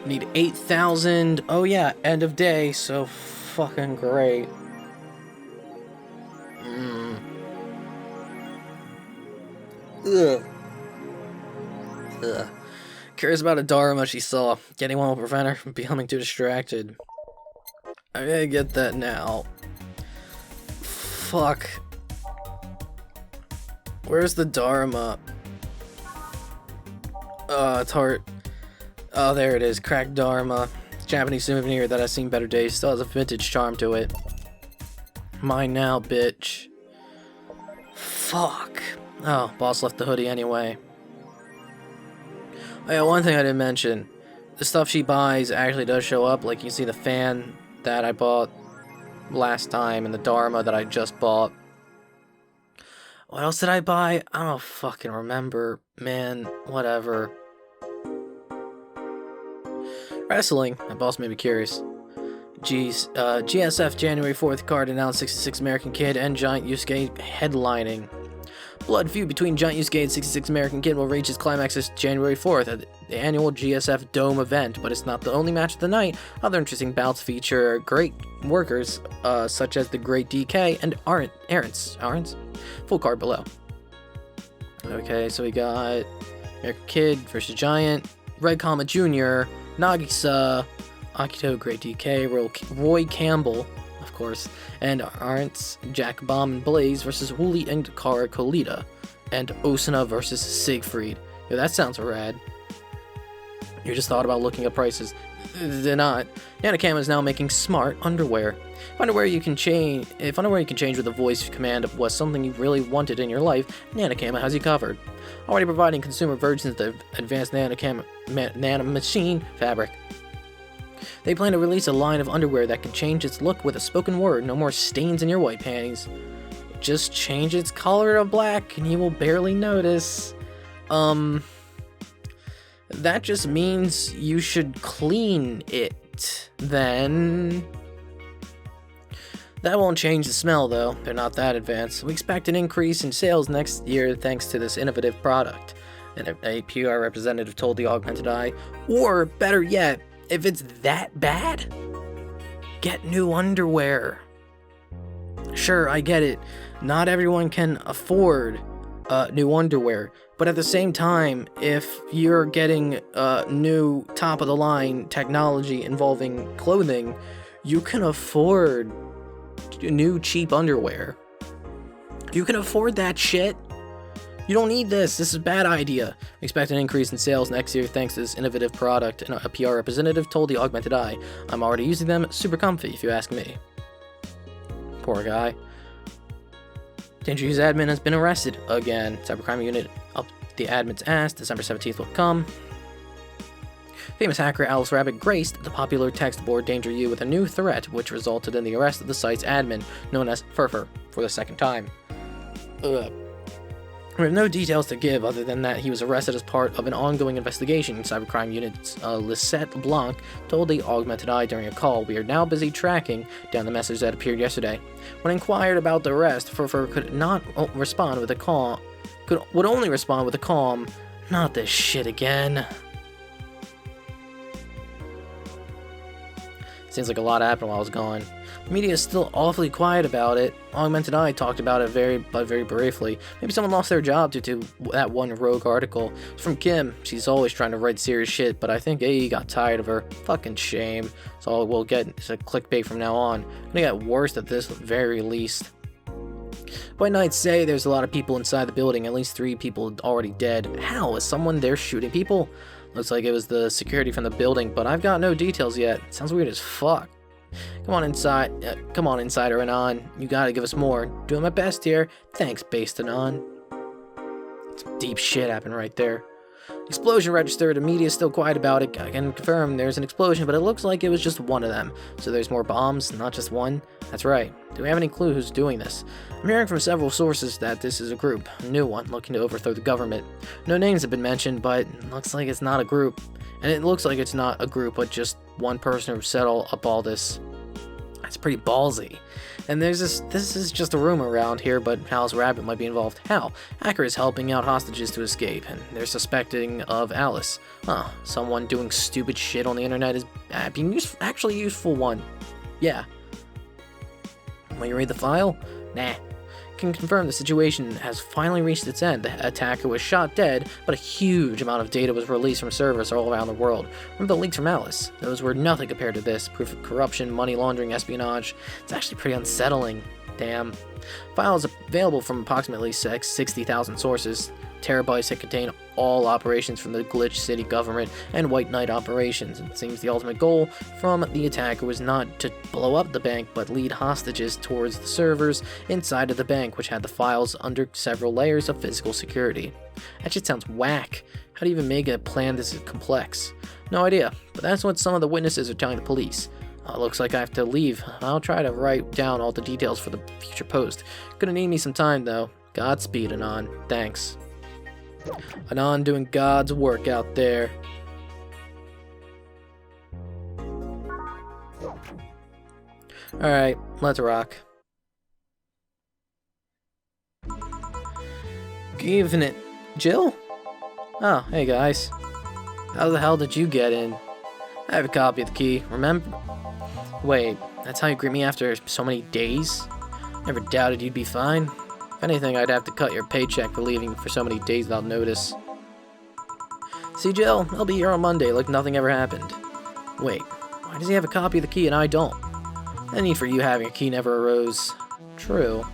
Need 8,000. Oh yeah, end of day, so fucking great. Ugh. Ugh. Curious about a Dharma she saw. Getting one will prevent her from becoming too distracted. I gotta get that now. Fuck. Where's the Dharma? It's hard. Oh, there it is. Cracked Dharma. Japanese souvenir that has seen better days. Still has a vintage charm to it. Mine now, bitch. Fuck. Oh, boss left the hoodie anyway. Oh yeah, one thing I didn't mention. The stuff she buys actually does show up. Like, you see the fan that I bought last time and the Dharma that I just bought. What else did I buy? I don't fucking remember. Man, whatever. Wrestling. My boss made me curious. GSF January 4th card announced 66 American Kid and Giant Yusuke headlining. Blood feud between Giant Yusuke and 66 American Kid will reach its climax this January 4th at the annual GSF Dome event, but it's not the only match of the night. Other interesting bouts feature great workers, such as the Great DK and Arns. Full card below. Okay, so we got American Kid versus Giant, Red Comet Jr., Nagisa, Akito, Great DK, Roy Campbell, of course, and Arntz, Jack Bomb and Blaze versus Wooly and Kara Kolita, and Osuna versus Siegfried. Yo, that sounds rad. You just thought about looking up prices. They're not. Nanocam is now making smart underwear. If underwear you can change with a voice command was something you really wanted in your life, Nanocam has you covered. Already providing consumer versions of the advanced nanomachine fabric. They plan to release a line of underwear that can change its look with a spoken word. No more stains in your white panties. Just change its color to black and you will barely notice. That just means you should clean it, then. That won't change the smell, though. They're not that advanced. We expect an increase in sales next year thanks to this innovative product, a PR representative told the Augmented Eye. Or, better yet, if it's that bad, get new underwear. Sure, I get it. Not everyone can afford new underwear. But at the same time, if you're getting new top-of-the-line technology involving clothing, you can afford new cheap underwear. You can afford that shit. You don't need this. This is a bad idea. We expect an increase in sales next year thanks to this innovative product, and a PR representative told the Augmented Eye. I'm already using them. Super comfy, if you ask me. Poor guy. Danger Use admin has been arrested again. Cybercrime unit up the admin's ass. December 17th will come. Famous hacker Alice Rabbit graced the popular text board Danger U with a new threat, which resulted in the arrest of the site's admin, known as Furfur, for the second time. We have no details to give other than that he was arrested as part of an ongoing investigation. Cybercrime Unit's Lisette Blanc told the Augmented Eye during a call, "We are now busy tracking down the message that appeared yesterday." When inquired about the arrest, Furfur could not respond with a calm. Would only respond with a calm, "Not this shit again." Seems like a lot happened while I was gone. The media is still awfully quiet about it. Augmented Eye talked about it very briefly. Maybe someone lost their job due to that one rogue article. It's from Kim. She's always trying to write serious shit, but I think AE got tired of her. Fucking shame. So all we'll get is a clickbait from now on. Gonna get worse at this very least. White Knights say there's a lot of people inside the building. At least 3 people already dead. How? Is someone there shooting people? Looks like it was the security from the building, but I've got no details yet. Sounds weird as fuck. Come on, Insider Anon. You gotta give us more. Doing my best here. Thanks, Based Anon. Some deep shit happened right there. Explosion registered. The media is still quiet about it. I can confirm there's an explosion, but it looks like it was just one of them. So there's more bombs, not just one? That's right. Do we have any clue who's doing this? I'm hearing from several sources that this is a group, a new one, looking to overthrow the government. No names have been mentioned, but it looks like it's not a group. And it looks like it's not a group, but just one person who set up all this. That's pretty ballsy. And this is just a rumor around here, but Alice Rabbit might be involved. How? Hacker is helping out hostages to escape, and they're suspecting of Alice. Huh, someone doing stupid shit on the internet is being actually useful one. Yeah. Will you read the file? Nah. Can confirm the situation has finally reached its end. The attacker was shot dead, but a huge amount of data was released from servers all around the world. Remember the leaks from Alice? Those were nothing compared to this. Proof of corruption, money laundering, espionage. It's actually pretty unsettling. Damn. Files available from approximately 60,000 sources. Terabytes that contain all operations from the Glitch City government and White Knight operations. It seems the ultimate goal from the attacker was not to blow up the bank, but lead hostages towards the servers inside of the bank, which had the files under several layers of physical security. That shit sounds whack. How do you even make a plan this complex? No idea, but that's what some of the witnesses are telling the police. Looks like I have to leave. I'll try to write down all the details for the future post. Gonna need me some time though. Godspeed, Anon. Thanks. Anon doing God's work out there. Alright, let's rock. Good evening. Jill? Oh, hey guys. How the hell did you get in? I have a copy of the key, remember? Wait, that's how you greet me after so many days? Never doubted you'd be fine. If anything, I'd have to cut your paycheck for leaving for so many days without notice. See, Jill, I'll be here on Monday like nothing ever happened. Wait, why does he have a copy of the key and I don't? The need for you having a key never arose. True.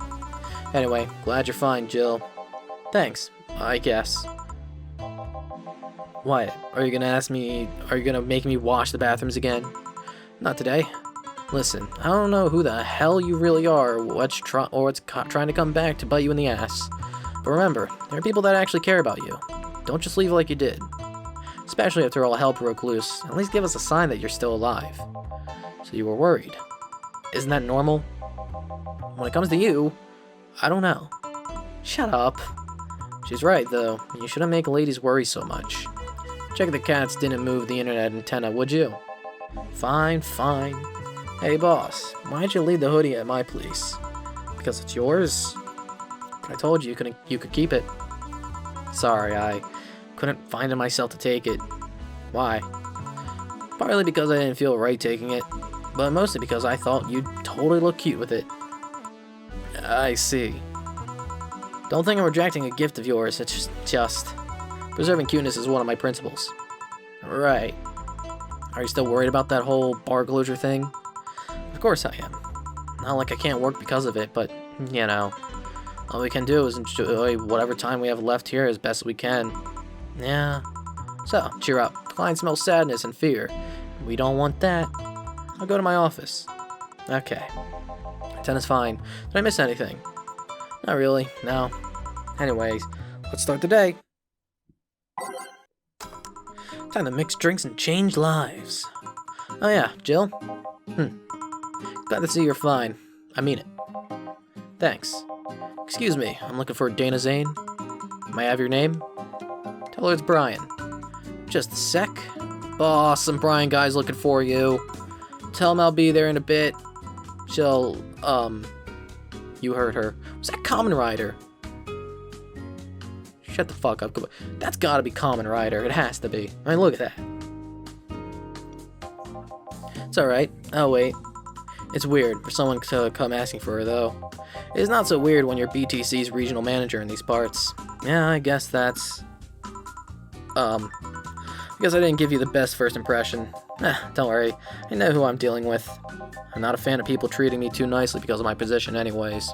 Anyway, glad you're fine, Jill. Thanks, I guess. What? Are you gonna make me wash the bathrooms again? Not today. Listen, I don't know who the hell you really are, or what's trying to come back to bite you in the ass. But remember, there are people that actually care about you. Don't just leave like you did. Especially after all hell broke loose. At least give us a sign that you're still alive. So you were worried. Isn't that normal? When it comes to you, I don't know. Shut up. She's right, though. You shouldn't make ladies worry so much. Check the cats didn't move the internet antenna, would you? Fine, fine. Hey boss, why'd you leave the hoodie at my place? Because it's yours? I told you you could keep it. Sorry, I couldn't find it myself to take it. Why? Partly because I didn't feel right taking it, but mostly because I thought you'd totally look cute with it. I see. Don't think I'm rejecting a gift of yours, it's just preserving cuteness is one of my principles. Right. Are you still worried about that whole bar closure thing? Of course I am. Not like I can't work because of it, but, you know, all we can do is enjoy whatever time we have left here as best as we can. Yeah. So, cheer up. Client smells sadness and fear. We don't want that. I'll go to my office. Okay. 10 is fine. Did I miss anything? Not really, no. Anyways, let's start the day. Time to mix drinks and change lives. Oh yeah, Jill? Glad to see you're fine. I mean it. Thanks. Excuse me, I'm looking for Dana Zane. May I have your name? Tell her it's Brian. Just a sec. Boss, some Brian guy's looking for you. Tell him I'll be there in a bit. She'll, you heard her. Was that Kamen Rider? Shut the fuck up. That's gotta be Kamen Rider. It has to be. I mean, look at that. It's alright. I'll wait. It's weird for someone to come asking for her, though. It's not so weird when you're BTC's regional manager in these parts. Yeah, I guess that's... I guess I didn't give you the best first impression. Don't worry. I know who I'm dealing with. I'm not a fan of people treating me too nicely because of my position anyways.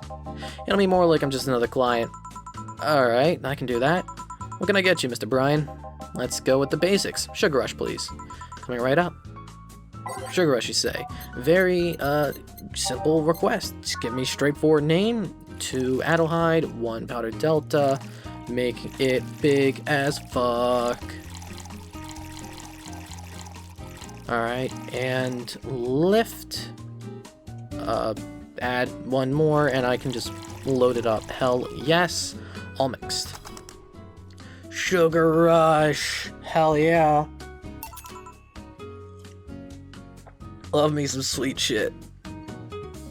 It'll be more like I'm just another client. Alright, I can do that. What can I get you, Mr. Brian? Let's go with the basics. Sugar Rush, please. Coming right up. Sugar Rush, you say. Very, simple request. Just give me straightforward name, 2 Adelhyde, 1 Powder Delta, make it big as fuck. Alright, and lift. Add 1 more, and I can just load it up. Hell yes. All mixed. Sugar Rush. Hell yeah. Love me some sweet shit.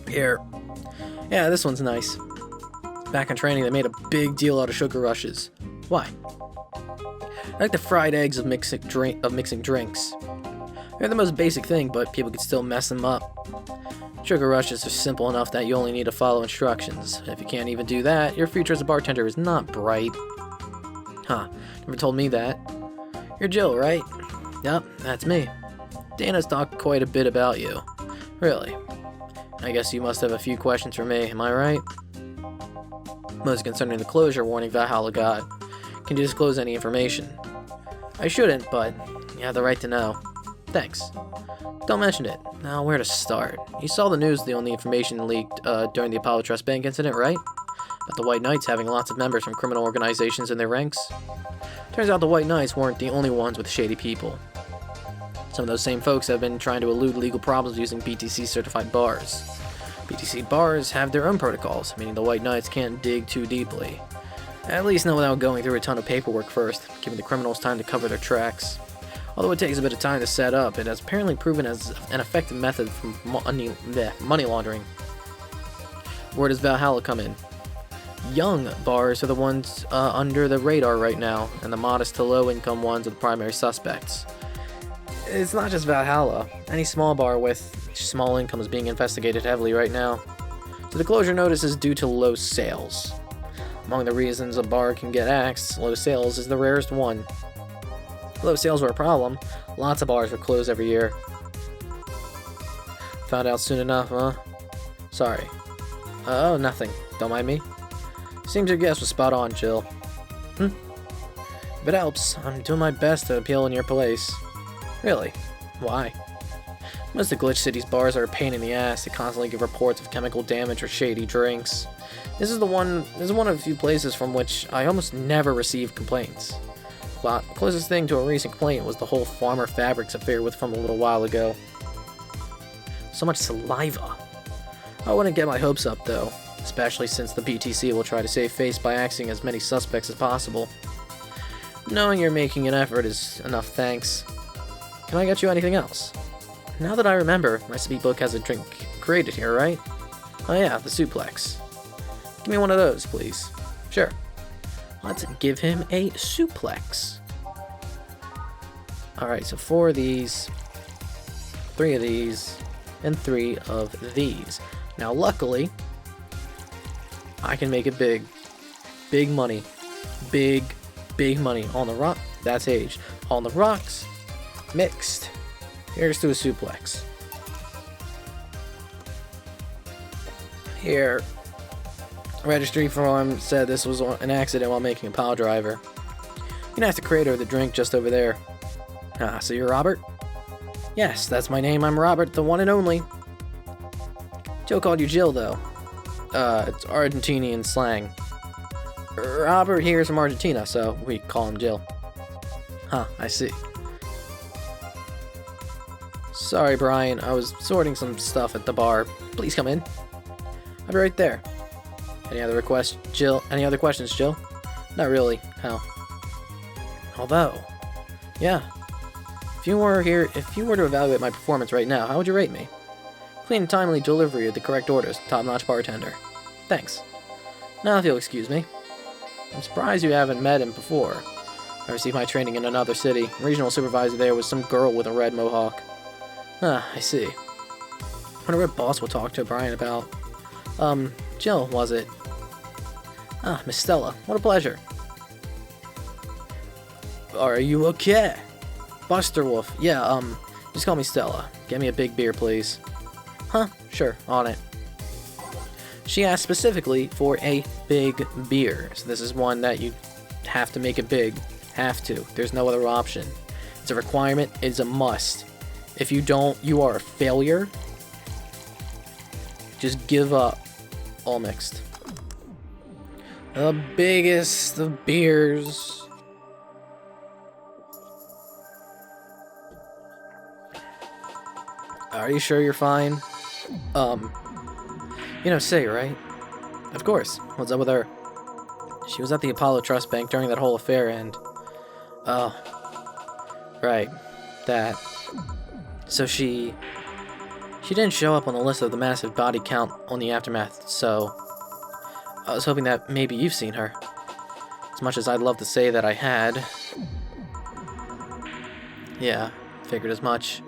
Here. Yeah, this one's nice. Back in training, they made a big deal out of sugar rushes. Why? I like the fried eggs of mixing drinks. They're the most basic thing, but people can still mess them up. Sugar rushes are simple enough that you only need to follow instructions. If you can't even do that, your future as a bartender is not bright. Huh, never told me that. You're Jill, right? Yep, that's me. Dana's talked quite a bit about you. Really? I guess you must have a few questions for me, am I right? Most concerning the closure warning Valhalla got. Can you disclose any information? I shouldn't, but you have the right to know. Thanks. Don't mention it. Now, where to start? You saw the news, the only information leaked during the Apollo Trust Bank incident, right? About the White Knights having lots of members from criminal organizations in their ranks. Turns out the White Knights weren't the only ones with shady people. Some of those same folks have been trying to elude legal problems using BTC-certified bars. BTC bars have their own protocols, meaning the White Knights can't dig too deeply. At least not without going through a ton of paperwork first, giving the criminals time to cover their tracks. Although it takes a bit of time to set up, it has apparently proven as an effective method for money laundering. Where does Valhalla come in? Young bars are the ones under the radar right now, and the modest to low income ones are the primary suspects. It's not just Valhalla. Any small bar with small income is being investigated heavily right now. So the closure notice is due to low sales. Among the reasons a bar can get axed, low sales is the rarest one. If low sales were a problem, lots of bars would close every year. Found out soon enough, huh? Sorry. Oh, nothing. Don't mind me. Seems your guess was spot on, Jill. If it helps, I'm doing my best to appeal in your place. Really? Why? Most of Glitch City's bars are a pain in the ass. They constantly give reports of chemical damage or shady drinks. This is one of the few places from which I almost never receive complaints. The closest thing to a recent complaint was the whole Farmer Fabrics affair from a little while ago. So much saliva. I wouldn't get my hopes up though, especially since the BTC will try to save face by axing as many suspects as possible. Knowing you're making an effort is enough thanks. Can I get you anything else? Now that I remember, recipe book has a drink created here, right? Oh yeah, the suplex. Give me one of those, please. Sure. Let's give him a suplex. Alright, so 4 of these, 3 of these, and 3 of these. Now luckily, I can make it big. Big money. Big money. On the rock, that's aged. On the rocks, mixed. Here's to a suplex. Here. Registry form said this was an accident while making a pile driver. You can ask the creator of the drink just over there. Ah, so you're Robert? Yes, that's my name. I'm Robert, the one and only. Joe called you Jill, though. It's Argentinian slang. Robert here is from Argentina, so we call him Jill. Huh, I see. Sorry, Brian. I was sorting some stuff at the bar. Please come in. I'll be right there. Any other requests, Jill? Any other questions, Jill? Not really. How? Although, yeah. If you were to evaluate my performance right now, how would you rate me? Clean and timely delivery of the correct orders. Top-notch bartender. Thanks. Now if you'll excuse me. I'm surprised you haven't met him before. I received my training in another city. Regional supervisor there was some girl with a red mohawk. Ah, I see. Wonder what boss will talk to Brian about. Jill, was it? Ah, Miss Stella. What a pleasure. Are you okay? Buster Wolf. Yeah, just call me Stella. Get me a big beer, please. Huh, sure, on it. She asked specifically for a big beer. So this is one that you have to make it big. Have to. There's no other option. It's a requirement. It's a must. If you don't, you are a failure. Just give up. All mixed. The biggest of beers. Are you sure you're fine? You know, Say, right? Of course. What's up with her? She was at the Apollo Trust Bank during that whole affair and... Oh. Right. That. So she She didn't show up on the list of the massive body count on the aftermath, so I was hoping that maybe you've seen her. As much as I'd love to say that I had. Yeah, figured as much.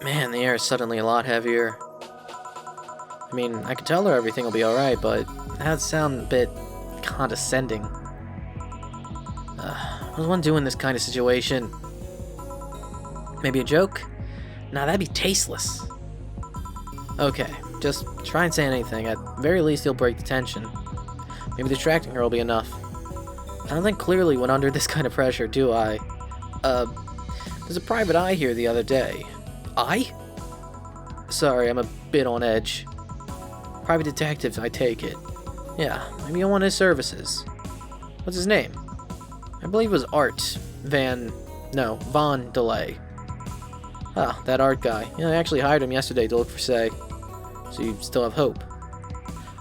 Man, the air is suddenly a lot heavier. I mean, I could tell her everything will be alright, but that'd sound a bit condescending. What does one do in this kind of situation? Maybe a joke? Nah, that'd be tasteless. Okay, just try and say anything. At very least, you'll break the tension. Maybe distracting her will be enough. I don't think clearly when under this kind of pressure, do I? There's a private eye here the other day. Eye? Sorry, I'm a bit on edge. Private detective, I take it. Yeah, maybe you'll want his services. What's his name? I believe it was Art Von Delay. Ah, that Art guy. Yeah, I actually hired him yesterday to look for Say. So you still have hope.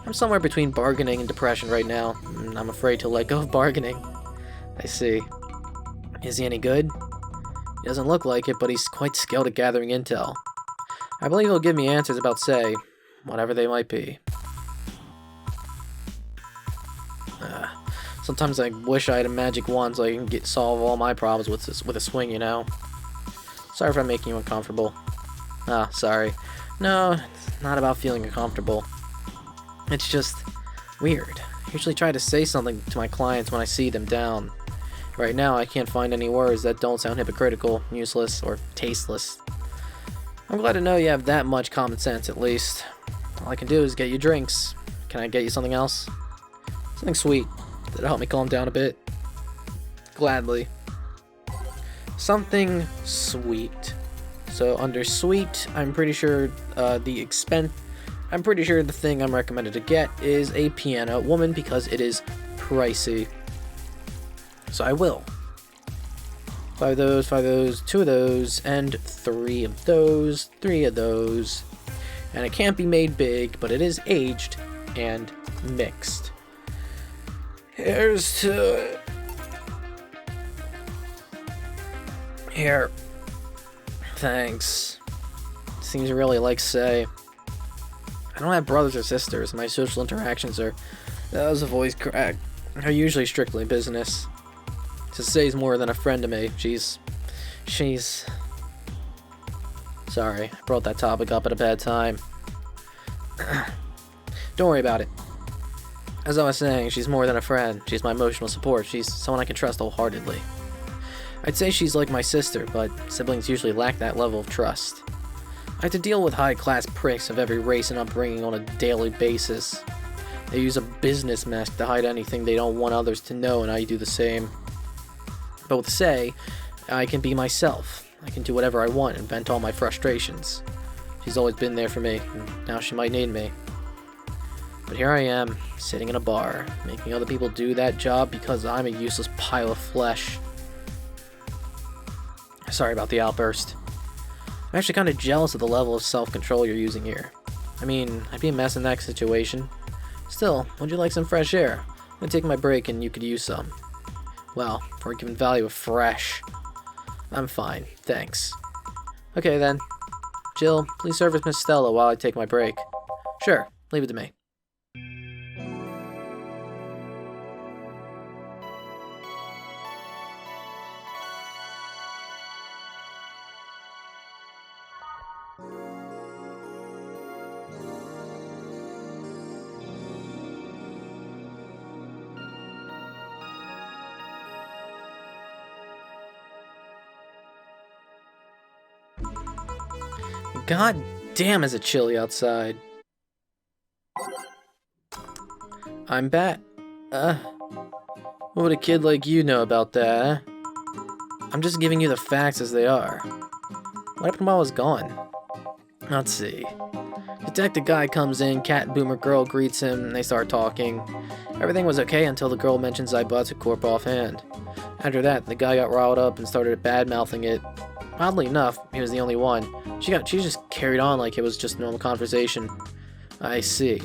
I'm somewhere between bargaining and depression right now, and I'm afraid to let go of bargaining. I see. Is he any good? He doesn't look like it, but he's quite skilled at gathering intel. I believe he'll give me answers about Say, whatever they might be. Sometimes I wish I had a magic wand so I can solve all my problems with a swing, you know? Sorry if I'm making you uncomfortable. Ah, sorry. No, it's not about feeling uncomfortable. It's just weird. I usually try to say something to my clients when I see them down. Right now, I can't find any words that don't sound hypocritical, useless, or tasteless. I'm glad to know you have that much common sense, at least. All I can do is get you drinks. Can I get you something else? Something sweet. That'll help me calm down a bit. Gladly. Something sweet. So under sweet, I'm pretty sure the thing I'm recommended to get is a piano woman because it is pricey. So I will. 5 of those, 5 of those, 2 of those, and 3 of those, 3 of those. And it can't be made big, but it is aged and mixed. Here's to it. Here. Thanks. Seems really like Say. I don't have brothers or sisters. My social interactions are, that was a voice crack, are usually strictly business. To Say's more than a friend to me. She's... Sorry, I brought that topic up at a bad time. Don't worry about it. As I was saying, she's more than a friend. She's my emotional support. She's someone I can trust wholeheartedly. I'd say she's like my sister, but siblings usually lack that level of trust. I have to deal with high-class pricks of every race and upbringing on a daily basis. They use a business mask to hide anything they don't want others to know, and I do the same. But with Say, I can be myself. I can do whatever I want and vent all my frustrations. She's always been there for me, and now she might need me. But here I am, sitting in a bar, making other people do that job because I'm a useless pile of flesh. Sorry about the outburst. I'm actually kind of jealous of the level of self-control you're using here. I mean, I'd be a mess in that situation. Still, would you like some fresh air? I'm gonna take my break and you could use some. Well, for a given value of fresh. I'm fine, thanks. Okay then. Jill, please service Miss Stella while I take my break. Sure, leave it to me. God damn, is it chilly outside. I'm back. What would a kid like you know about that, eh? I'm just giving you the facts as they are. What happened while I was gone? Let's see. Detective guy comes in, cat boomer girl greets him, and they start talking. Everything was okay until the girl mentions Cyberpunk offhand. After that, the guy got riled up and started bad-mouthing it. Oddly enough, he was the only one. She just carried on like it was just a normal conversation. I see.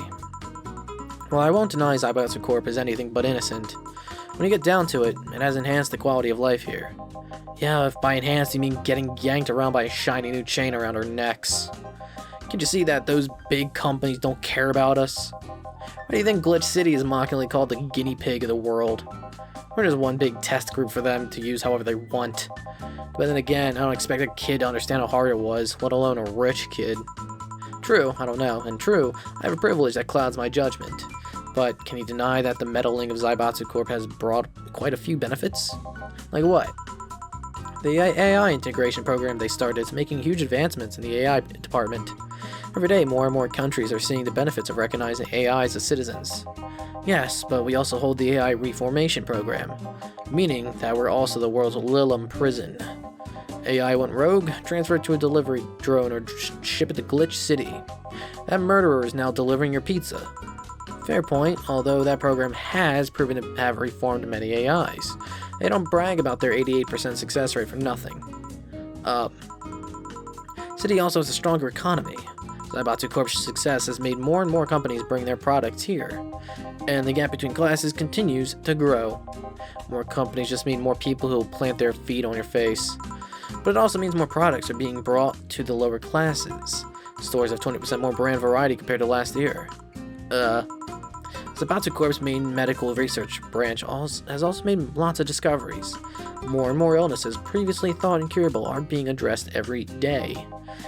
Well, I won't deny Cyberpunk is anything but innocent. When you get down to it, it has enhanced the quality of life here. Yeah, if by enhanced you mean getting yanked around by a shiny new chain around our necks. Can't you see that those big companies don't care about us? Why do you think Glitch City is mockingly called the guinea pig of the world? We're just one big test group for them to use however they want. But then again, I don't expect a kid to understand how hard it was, let alone a rich kid. True, I don't know, and true, I have a privilege that clouds my judgment. But can you deny that the meddling of Zaibatsu Corp has brought quite a few benefits? Like what? The AI integration program they started is making huge advancements in the AI department. Every day, more and more countries are seeing the benefits of recognizing AIs as citizens. Yes, but we also hold the AI reformation program, meaning that we're also the world's Lilum prison. AI went rogue, transferred to a delivery drone, or ship it to Glitch City. That murderer is now delivering your pizza. Fair point, although that program has proven to have reformed many AIs. They don't brag about their 88% success rate for nothing. City also has a stronger economy. Zaibatsu Corp's success has made more and more companies bring their products here, and the gap between classes continues to grow. More companies just mean more people who will plant their feet on your face. But it also means more products are being brought to the lower classes. Stores have 20% more brand variety compared to last year. Zaibatsu Corp's main medical research branch has also made lots of discoveries. More and more illnesses previously thought incurable are being addressed every day.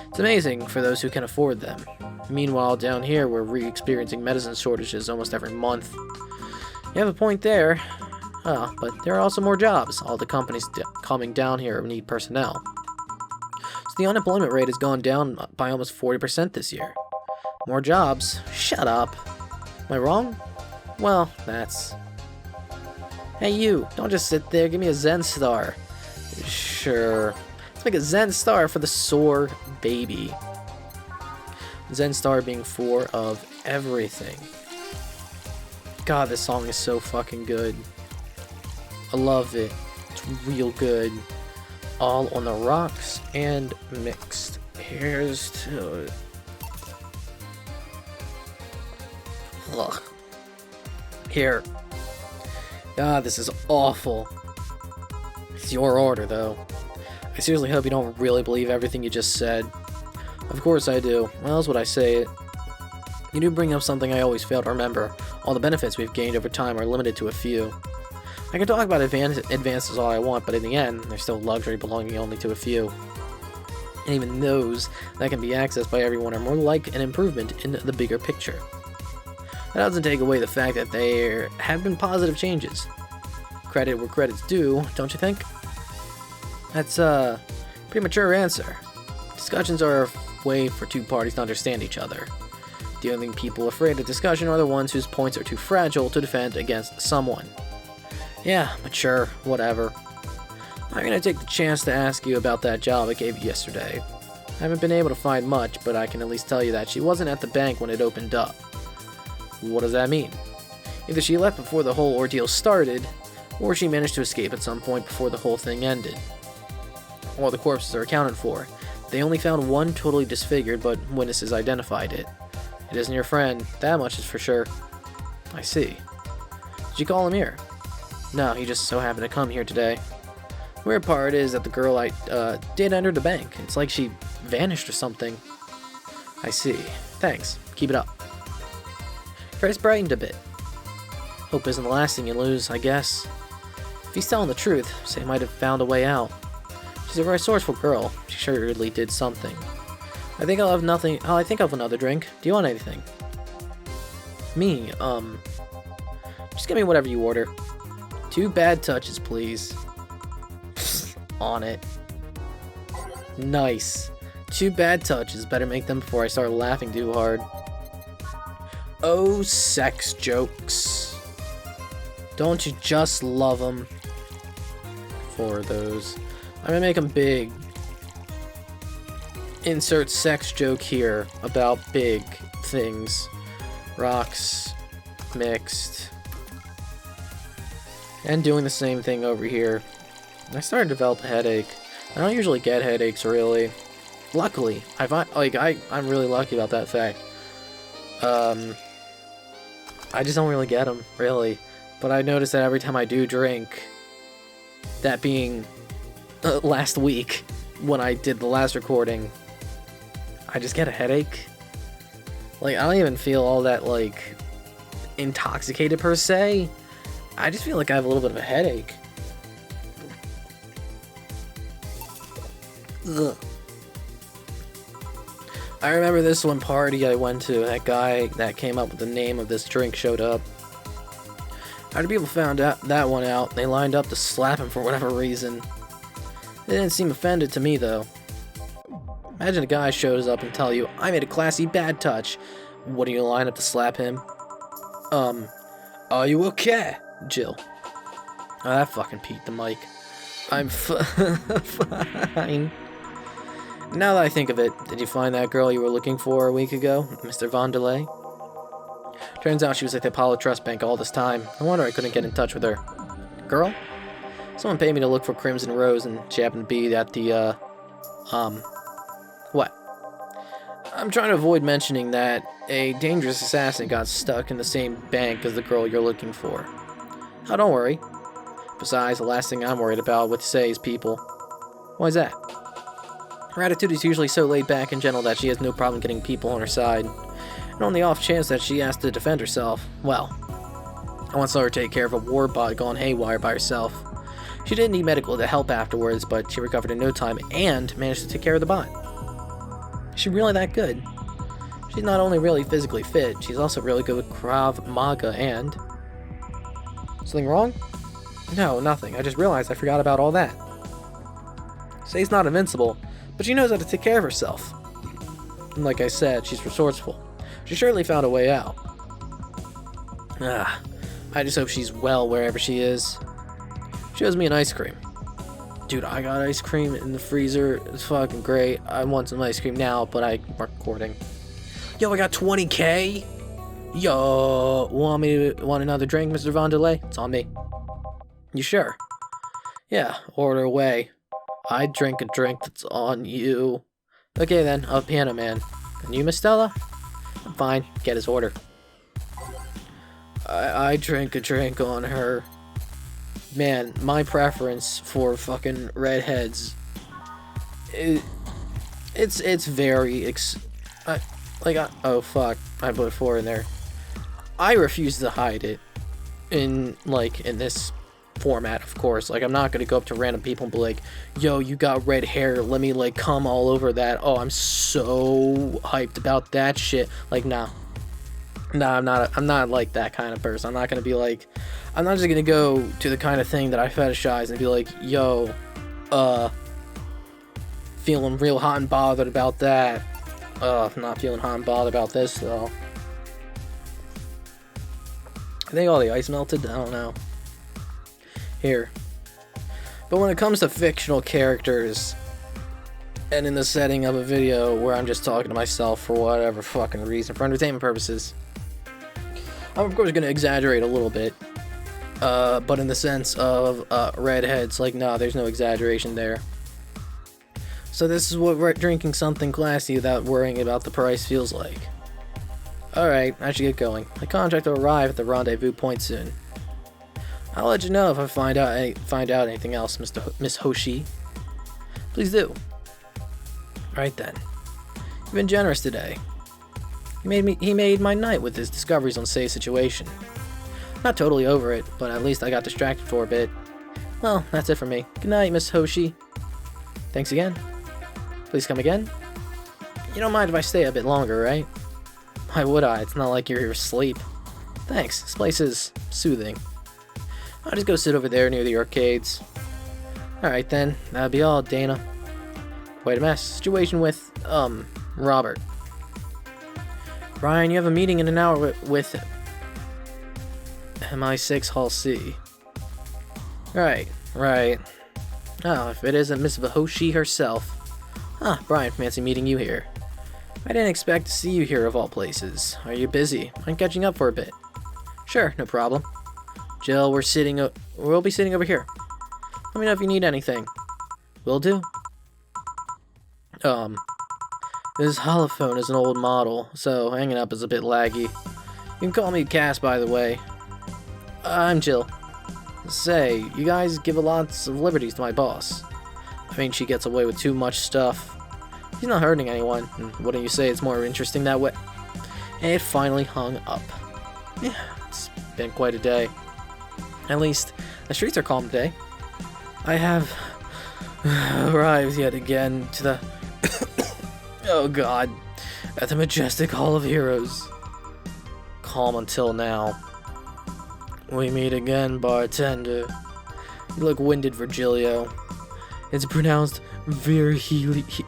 It's amazing for those who can afford them. Meanwhile, down here, we're re-experiencing medicine shortages almost every month. You have a point there. But there are also more jobs. All the companies coming down here need personnel. So the unemployment rate has gone down by almost 40% this year. More jobs? Shut up. Am I wrong? Well, that's... Hey you, don't just sit there, give me a Zen star. Sure. Let's make a Zen star for the sore baby. Zen star being 4 of everything. God, this song is so fucking good. I love it. It's real good. All on the rocks and mixed. Here's to it. Ugh. Here. God, this is awful. It's your order, though. I seriously hope you don't really believe everything you just said. Of course I do. Well, else would I say it? You do bring up something I always fail to remember. All the benefits we've gained over time are limited to a few. I can talk about advances all I want, but in the end, they're still luxury belonging only to a few. And even those that can be accessed by everyone are more like an improvement in the bigger picture. That doesn't take away the fact that there have been positive changes. Credit where credit's due, don't you think? That's a pretty mature answer. Discussions are a way for two parties to understand each other. The only people afraid of discussion are the ones whose points are too fragile to defend against someone. Yeah, mature, whatever. I'm gonna take the chance to ask you about that job I gave you yesterday. I haven't been able to find much, but I can at least tell you that she wasn't at the bank when it opened up. What does that mean? Either she left before the whole ordeal started, or she managed to escape at some point before the whole thing ended. All the corpses are accounted for. They only found one totally disfigured, but witnesses identified it. It isn't your friend, that much is for sure. I see. Did you call him here? No, he just so happened to come here today. Weird part is that the girl did enter the bank. It's like she vanished or something. I see. Thanks. Keep it up. Face brightened a bit. Hope isn't the last thing you lose, I guess. If he's telling the truth, so he might have found a way out. She's a resourceful girl. She surely did something. I think I'll have another drink. Do you want anything? Me, just give me whatever you order. 2 bad touches, please. On it. Nice. 2 bad touches. Better make them before I start laughing too hard. Oh, sex jokes. Don't you just love them? 4 of those. I'm gonna make them big. Insert sex joke here about big things. Rocks. Mixed. And doing the same thing over here. I started to develop a headache. I don't usually get headaches, really. Luckily, I'm really lucky about that fact. I just don't really get them, really. But I noticed that every time I do drink, that being last week when I did the last recording, I just get a headache. Like, I don't even feel all that, like, intoxicated per se. I just feel like I have a little bit of a headache. Ugh. I remember this one party I went to, that guy that came up with the name of this drink showed up. After people found out that one out, they lined up to slap him for whatever reason. They didn't seem offended to me, though. Imagine a guy shows up and tell you, I made a classy bad touch. What, do you line up to slap him? Are you okay, Jill? Oh, that fucking peaked the mic. I'm fine. Now that I think of it, did you find that girl you were looking for a week ago, Mr. Vondelay? Turns out she was at the Apollo Trust Bank all this time. No wonder I couldn't get in touch with her. Girl? Someone paid me to look for Crimson Rose, and she happened to be at the, what? I'm trying to avoid mentioning that a dangerous assassin got stuck in the same bank as the girl you're looking for. Oh, don't worry. Besides, the last thing I'm worried about with say is people. Why's that? Her attitude is usually so laid back and gentle that she has no problem getting people on her side. And on the off chance that she has to defend herself, well, I once saw her take care of a war bot gone haywire by herself. She didn't need medical help afterwards, but she recovered in no time and managed to take care of the bot. Is she really that good? She's not only really physically fit, she's also really good with Krav Maga and... Something wrong? No, nothing. I just realized I forgot about all that. Say's not invincible, but she knows how to take care of herself. And like I said, she's resourceful. She surely found a way out. I just hope she's well wherever she is. She owes me an ice cream. Dude, I got ice cream in the freezer. It's fucking great. I want some ice cream now, but I'm recording. Yo, I got 20K? Yo, want another drink, Mr. Vondelay? It's on me. You sure? Yeah, order away. I drink a drink that's on you. Okay then, a piano man. And you, Miss Stella? I'm fine, get his order. I drink a drink on her. Man, my preference for fucking redheads, it's very, oh fuck, I put 4 in there. I refuse to hide it in this format, of course. Like, I'm not gonna go up to random people and be like, yo, you got red hair, let me like come all over that. Oh, I'm so hyped about that shit. Like, nah, I'm not like that kind of person. I'm not gonna be like, I'm not just gonna go to the kind of thing that I fetishize and be like, yo, feeling real hot and bothered about that. I'm not feeling hot and bothered about this though. I think all the ice melted, I don't know. Here. But when it comes to fictional characters, and in the setting of a video where I'm just talking to myself for whatever fucking reason, for entertainment purposes, I'm of course gonna exaggerate a little bit. But in the sense of redheads, like, nah, there's no exaggeration there. So this is what drinking something classy without worrying about the price feels like. Alright, I should get going. The contract will arrive at the rendezvous point soon. I'll let you know if I find out anything else, Miss Hoshi. Please do. Right then. You've been generous today. He made my night with his discoveries on Say's situation. Not totally over it, but at least I got distracted for a bit. Well, that's it for me. Good night, Miss Hoshi. Thanks again. Please come again. You don't mind if I stay a bit longer, right? Why would I? It's not like you're here asleep. Thanks. This place is soothing. I'll just go sit over there near the arcades. Alright then. That'll be all, Dana. Quite a mess. Situation with, Robert. Brian, you have a meeting in an hour with MI6 Hall C. Right. Oh, if it isn't Miss Vahoshi herself. Ah, Brian, fancy meeting you here. I didn't expect to see you here of all places. Are you busy? I'm catching up for a bit. Sure, no problem. Jill, we'll be sitting over here. Let me know if you need anything. Will do. This holophone is an old model, so hanging up is a bit laggy. You can call me Cass, by the way. I'm Jill. Say, you guys give lots of liberties to my boss. I mean, she gets away with too much stuff. He's not hurting anyone, and wouldn't you say it's more interesting that way? And it finally hung up. Yeah, it's been quite a day. At least, the streets are calm today. I have arrived yet again to the... oh god. At the majestic Hall of Heroes. Calm until now. We meet again, bartender. You look winded, Virgilio. It's pronounced Virgilio?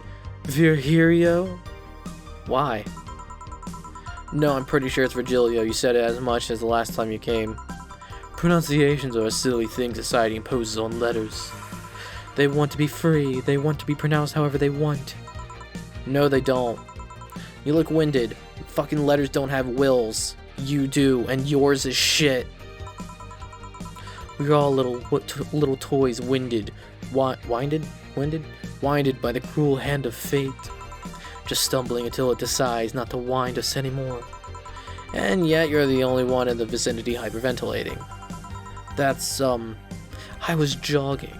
Why? No, I'm pretty sure it's Virgilio. You said it as much as the last time you came. Pronunciations are a silly thing society imposes on letters. They want to be free. They want to be pronounced however they want. No, they don't. You look winded. Fucking letters don't have wills. You do, and yours is shit. We're all little toys winded. Winded by the cruel hand of fate. Just stumbling until it decides not to wind us anymore. And yet you're the only one in the vicinity hyperventilating. That's, I was jogging.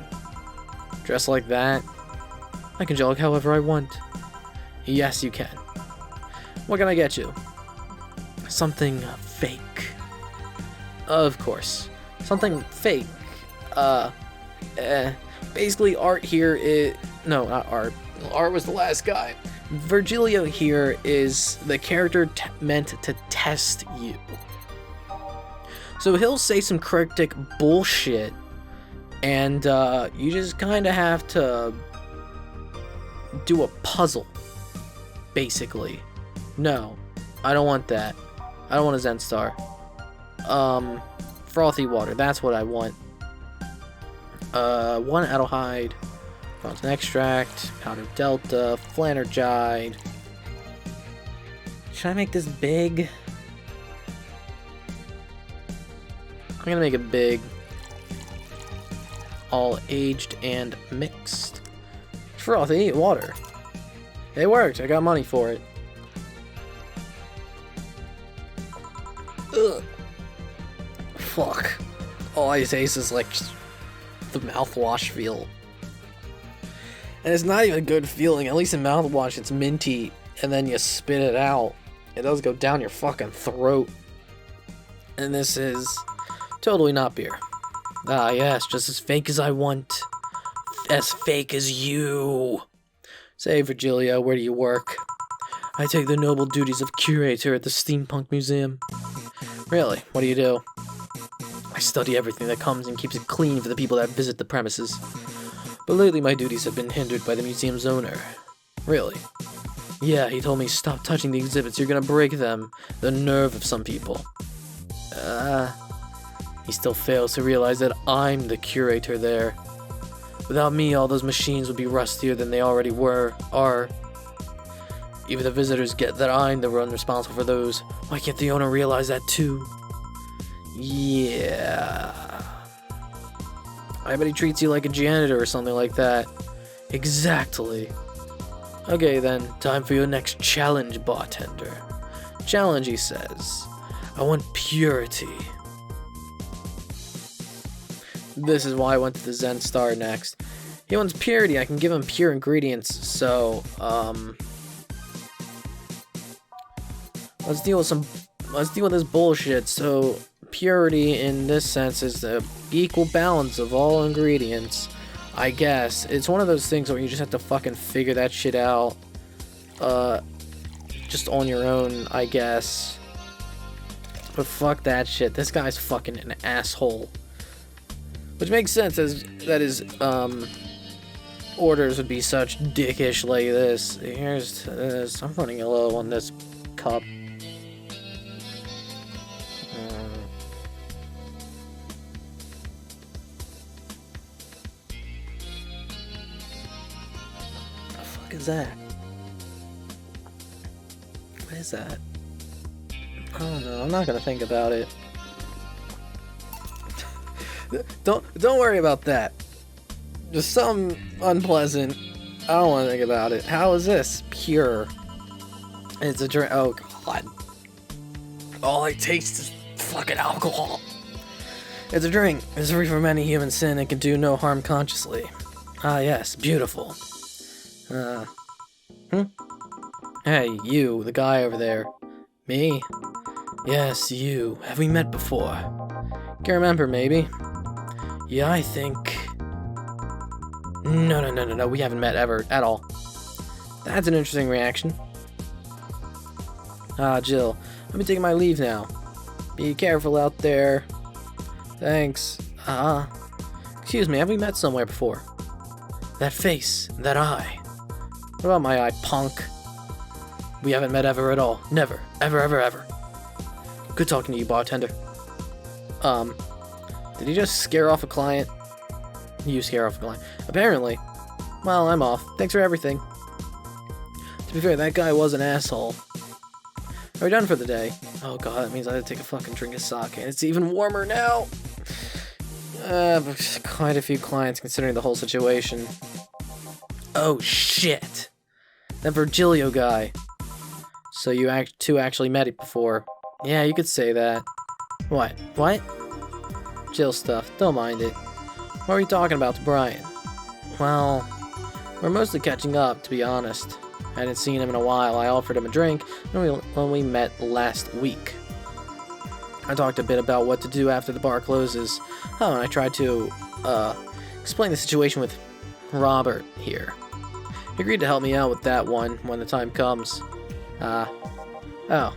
Dressed like that? I can jog however I want. Yes, you can. What can I get you? Something fake. Of course. Something fake. Basically, art here is... No, not art. Art was the last guy. Virgilio here is the character meant to test you. So he'll say some cryptic bullshit, and you just kind of have to do a puzzle, basically. No, I don't want that. I don't want a Zen Star. Frothy water, that's what I want. 1 Adelhyde, Fountain Extract, Powder Delta, Flanergide. Should I make this big? I'm gonna make it big. All aged and mixed. Frothy water. It worked, I got money for it. Ugh. Fuck. All I taste is like the mouthwash feel. And it's not even a good feeling. At least in mouthwash it's minty, and then you spit it out. It does go down your fucking throat. And this is totally not beer. Ah yes, just as fake as I want. As fake as you. Say, Virgilio, where do you work? I take the noble duties of curator at the Steampunk Museum. Really? What do you do? I study everything that comes and keeps it clean for the people that visit the premises. But lately my duties have been hindered by the museum's owner. Really? Yeah, he told me stop touching the exhibits, you're gonna break them. The nerve of some people. He still fails to realize that I'm the curator there. Without me, all those machines would be rustier than they already are. Even the visitors get that I'm the one responsible for those. Why can't the owner realize that too? Yeah. I bet he treats you like a janitor or something like that. Exactly. Okay then, time for your next challenge, bartender. Challenge, he says. I want purity. This is why I went to the Zen Star next. He wants purity, I can give him pure ingredients, so, let's deal with this bullshit. So, purity in this sense is the equal balance of all ingredients, I guess. It's one of those things where you just have to fucking figure that shit out, just on your own, I guess. But fuck that shit, this guy's fucking an asshole. Which makes sense, as that his, orders would be such dickish like this. Here's this. I'm running low on this cup. What the fuck is that? What is that? I don't know. I'm not gonna think about it. Don't worry about that. Just something unpleasant. I don't want to think about it. How is this? Pure. It's a drink. Oh god. All I taste is fucking alcohol. It's a drink. It's free from any human sin and can do no harm consciously. Ah, yes, beautiful. Hey, you, the guy over there. Me? Yes, you. Have we met before? Can't remember, maybe. Yeah, I think... No, we haven't met ever, at all. That's an interesting reaction. Ah, Jill, let me take my leave now. Be careful out there. Thanks. Excuse me, have we met somewhere before? That face, that eye. What about my eye, punk? We haven't met ever at all. Never. Ever. Good talking to you, bartender. Did he just scare off a client? You scare off a client. Apparently. Well, I'm off. Thanks for everything. To be fair, that guy was an asshole. Are we done for the day? Oh god, that means I have to take a fucking drink of sake, and it's even warmer now! Quite a few clients considering the whole situation. Oh shit! That Virgilio guy. So you two actually met it before. Yeah, you could say that. What? Jill stuff, don't mind it. What were you talking about to Brian? Well, we're mostly catching up, to be honest. I hadn't seen him in a while. I offered him a drink when we met last week. I talked a bit about what to do after the bar closes. Oh, and I tried to, explain the situation with Robert here. He agreed to help me out with that one when the time comes. Oh. I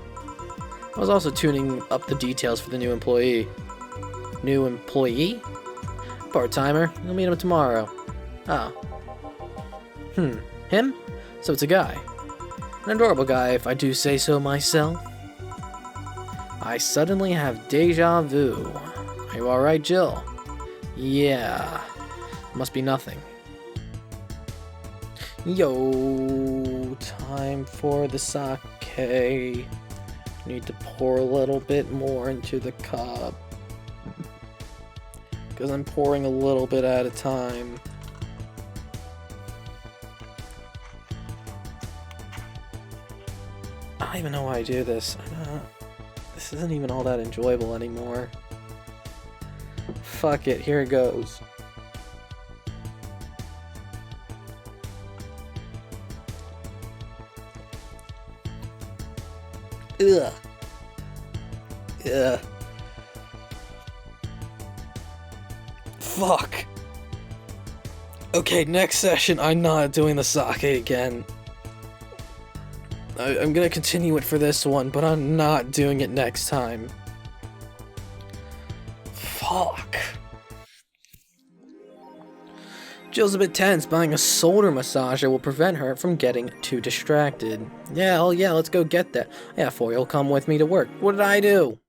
was also tuning up the details for the new employee. New employee? Part-timer. You'll meet him tomorrow. Oh. Him? So it's a guy. An adorable guy, if I do say so myself. I suddenly have deja vu. Are you alright, Jill? Yeah. Must be nothing. Yo, time for the sake. Need to pour a little bit more into the cup. Because I'm pouring a little bit at a time. I don't even know why I do this. This isn't even all that enjoyable anymore. Fuck it, here it goes. Ugh. Fuck. Okay, next session, I'm not doing the sake again. I'm gonna continue it for this one, but I'm not doing it next time. Fuck. Jill's a bit tense. Buying a shoulder massager will prevent her from getting too distracted. Yeah, let's go get that. Yeah, Foy'll come with me to work. What did I do?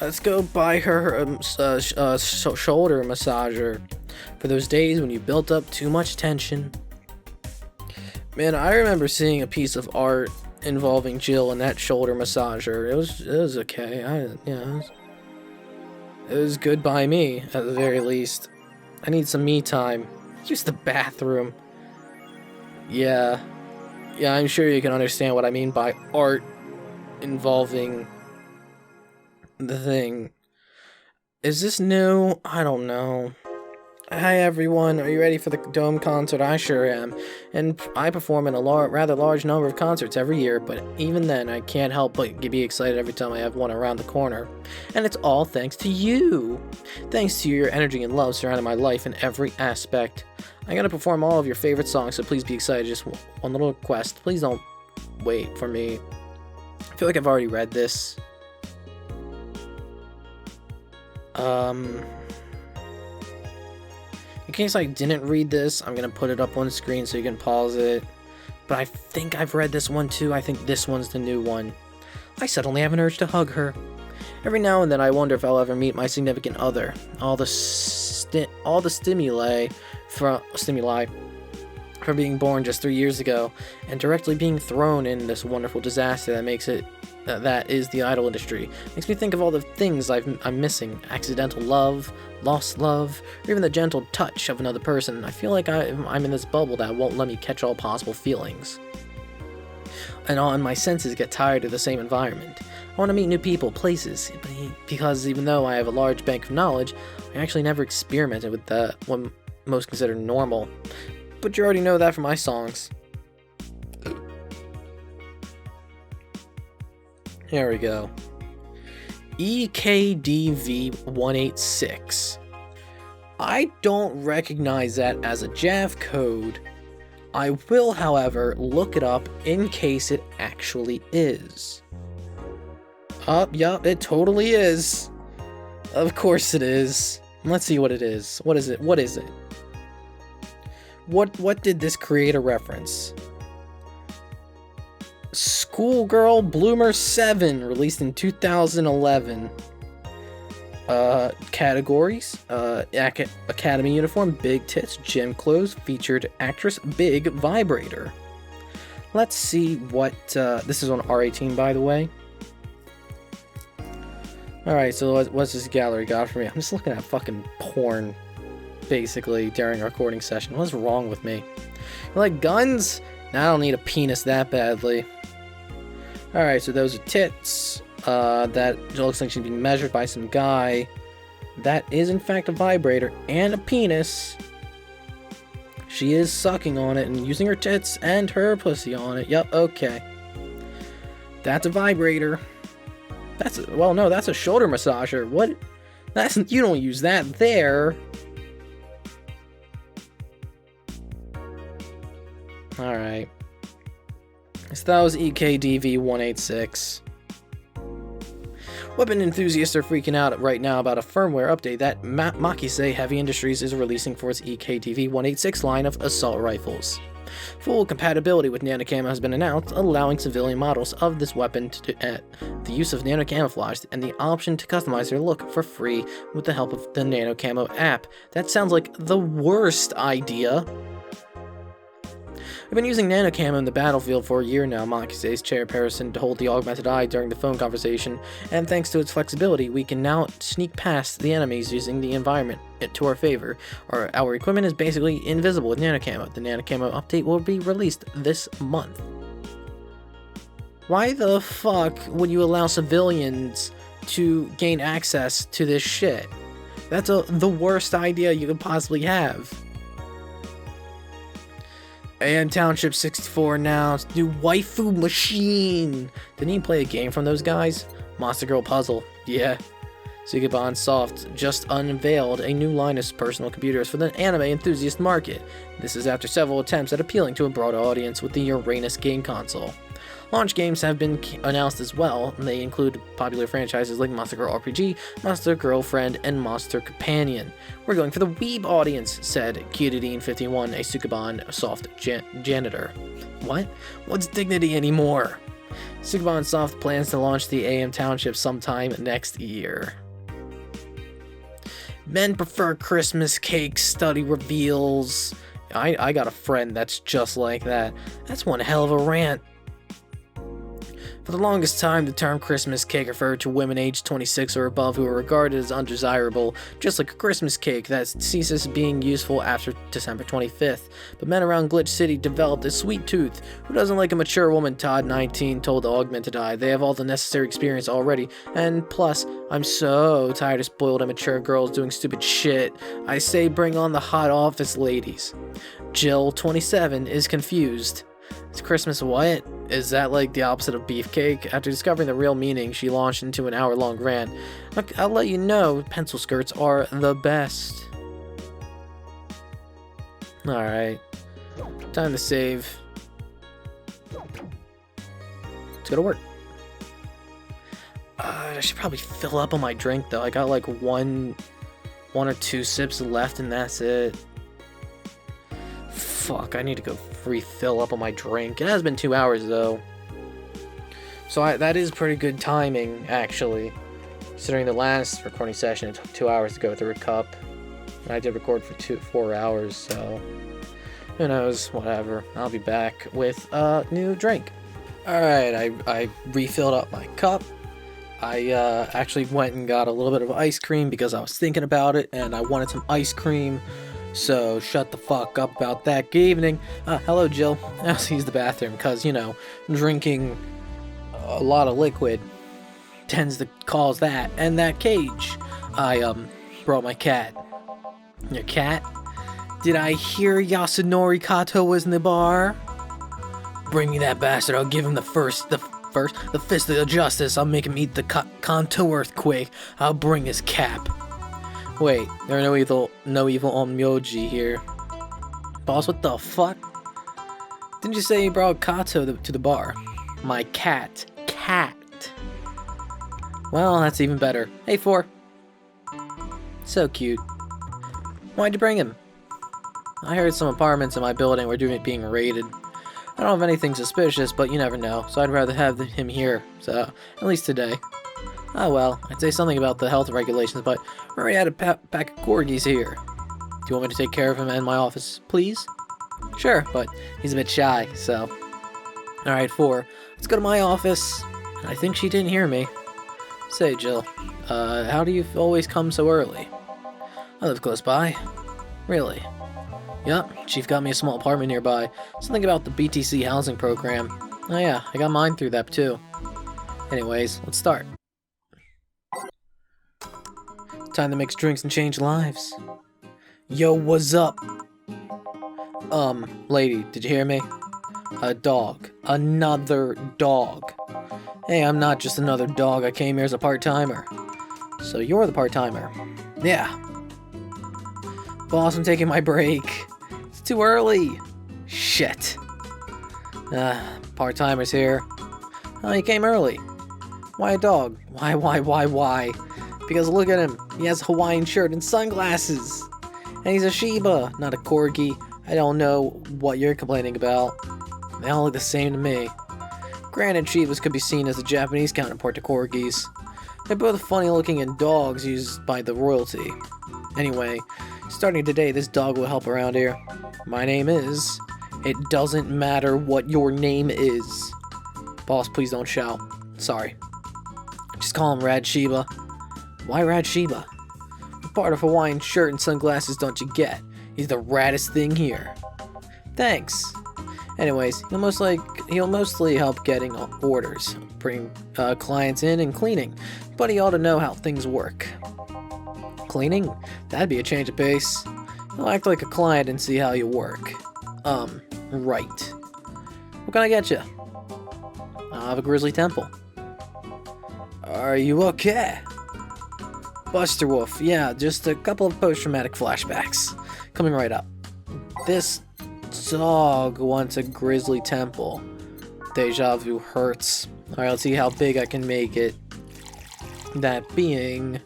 Let's go buy her a shoulder massager for those days when you built up too much tension. Man, I remember seeing a piece of art involving Jill and that shoulder massager. It was okay. It was good by me, at the very least. I need some me time. Use the bathroom. Yeah, I'm sure you can understand what I mean by art involving the thing. Is this new? I don't know. Hi everyone, are you ready for the Dome concert? I sure am. And I perform in a rather large number of concerts every year, but even then I can't help but be excited every time I have one around the corner. And it's all thanks to you! Thanks to your energy and love surrounding my life in every aspect. I'm gonna perform all of your favorite songs, so please be excited. Just one little request. Please don't wait for me. I feel like I've already read this. In case I didn't read this, I'm gonna put it up on the screen so you can pause it. But I think I've read this one too. I think this one's the new one. I suddenly have an urge to hug her. Every now and then I wonder if I'll ever meet my significant other. All the stimuli from being born just 3 years ago, and directly being thrown in this wonderful disaster that is the idol industry. Makes me think of all the things I'm missing. Accidental love, lost love, or even the gentle touch of another person. I feel like I'm in this bubble that won't let me catch all possible feelings. And my senses get tired of the same environment. I want to meet new people, places, because even though I have a large bank of knowledge, I actually never experimented with most consider normal. But you already know that from my songs. Here we go. EKDV186. I don't recognize that as a Jav code. I will, however, look it up in case it actually is. Yup, it totally is. Of course it is. Let's see what it is. What is it? What is it? What did this creator reference? Schoolgirl Bloomer 7, released in 2011. Categories: Academy uniform, big tits, gym clothes, featured actress, big vibrator. Let's see what, this is on R18, by the way. Alright, so what's this gallery got for me? I'm just looking at fucking porn, basically, during a recording session. What's wrong with me? You like guns? Nah, I don't need a penis that badly. Alright, so those are tits. That looks like she's being measured by some guy. That is in fact a vibrator and a penis. She is sucking on it and using her tits and her pussy on it. Yup, okay. That's a vibrator. That's a, well, no, that's a shoulder massager. What? That's, you don't use that there. Alright. So that was EKDV186. Weapon enthusiasts are freaking out right now about a firmware update that Makise Heavy Industries is releasing for its EKDV186 line of assault rifles. Full compatibility with nanocamo has been announced, allowing civilian models of this weapon to the use of nanocamouflage and the option to customize their look for free with the help of the nanocamo app. That sounds like the worst idea. We've been using nanocamo in the battlefield for a year now, Makise's chairperson told the augmented eye during the phone conversation, and thanks to its flexibility, we can now sneak past the enemies using the environment to our favor. Our equipment is basically invisible with nanocamo. The nanocamo update will be released this month. Why the fuck would you allow civilians to gain access to this shit? That's the worst idea you could possibly have. AM Township 64 announced new waifu machine. Didn't you play a game from those guys? Monster Girl Puzzle. Yeah. Sugaban Soft just unveiled a new line of personal computers for the anime enthusiast market. This is after several attempts at appealing to a broader audience with the Uranus game console. Launch games have been announced as well, and they include popular franchises like Monster Girl RPG, Monster Girlfriend, and Monster Companion. We're going for the weeb audience, said Kyudadine51, a Sukaban Soft janitor. What? What's dignity anymore? Sukaban Soft plans to launch the AM Township sometime next year. Men prefer Christmas cake, study reveals. I got a friend that's just like that. That's one hell of a rant. For the longest time, the term Christmas cake referred to women aged 26 or above who are regarded as undesirable, just like a Christmas cake that ceases being useful after December 25th. But men around Glitch City developed a sweet tooth. Who doesn't like a mature woman? Todd, 19, told the Augmented Eye. They have all the necessary experience already, and plus, I'm so tired of spoiled and mature girls doing stupid shit. I say bring on the hot office ladies. Jill, 27, is confused. It's Christmas what? Is that like the opposite of beefcake? After discovering the real meaning, she launched into an hour-long rant. Look, I'll let you know, pencil skirts are the best. Alright. Time to save. Let's go to work. I should probably fill up on my drink, though. I got like one or two sips left, and that's it. Fuck, I need to go refill up on my drink. It has been 2 hours, though. So that is pretty good timing, actually. Considering the last recording session, it took 2 hours to go through a cup. And I did record for 4 hours, so... who knows, whatever. I'll be back with a new drink. Alright, I refilled up my cup. I actually went and got a little bit of ice cream because I was thinking about it, and I wanted some ice cream. So, shut the fuck up about that. Good evening. Hello, Jill. I'll use the bathroom, because, you know, drinking a lot of liquid tends to cause that. And that cage. I, brought my cat. Your cat? Did I hear Yasunori Kato was in the bar? Bring me that bastard, I'll give him the fist of justice. I'll make him eat the Kanto earthquake. I'll bring his cap. Wait, there are no evil onmyoji here. Boss, what the fuck? Didn't you say you brought Kato to the bar? My cat. Cat. Well, that's even better. Hey, 4. So cute. Why'd you bring him? I heard some apartments in my building were being raided. I don't have anything suspicious, but you never know, so I'd rather have him here, so at least today. Oh well, I'd say something about the health regulations, but we already had a pack of corgis here. Do you want me to take care of him in my office, please? Sure, but he's a bit shy, so... Alright, 4. Let's go to my office. I think she didn't hear me. Say, Jill, how do you always come so early? I live close by. Really? Yup, Chief got me a small apartment nearby. Something about the BTC housing program. Oh yeah, I got mine through that too. Anyways, let's start. Time to mix drinks and change lives. Yo, what's up? Lady, did you hear me? A dog. Another dog. Hey, I'm not just another dog. I came here as a part-timer. So you're the part-timer. Yeah. Boss, I'm taking my break. It's too early. Shit. Part-timer's here. Oh, he came early. Why a dog? Why? Because look at him. He has a Hawaiian shirt and sunglasses. And he's a Shiba, not a Corgi. I don't know what you're complaining about. They all look the same to me. Granted, Shibas could be seen as the Japanese counterpart to Corgis. They're both funny-looking dogs used by the royalty. Anyway, starting today, this dog will help around here. My name is... It doesn't matter what your name is. Boss, please don't shout. Sorry. Just call him Rad Shiba. Why Rad Shiba? What part of Hawaiian shirt and sunglasses don't you get? He's the raddest thing here. Thanks. Anyways, he'll mostly help getting orders, bring clients in, and cleaning. But he ought to know how things work. Cleaning? That'd be a change of pace. He'll act like a client and see how you work. Right. What can I get you? I have a grizzly temple. Are you okay? Buster Wolf, yeah, just a couple of post-traumatic flashbacks. Coming right up. This dog wants a grizzly temple. Deja vu hurts. Alright, let's see how big I can make it. That being...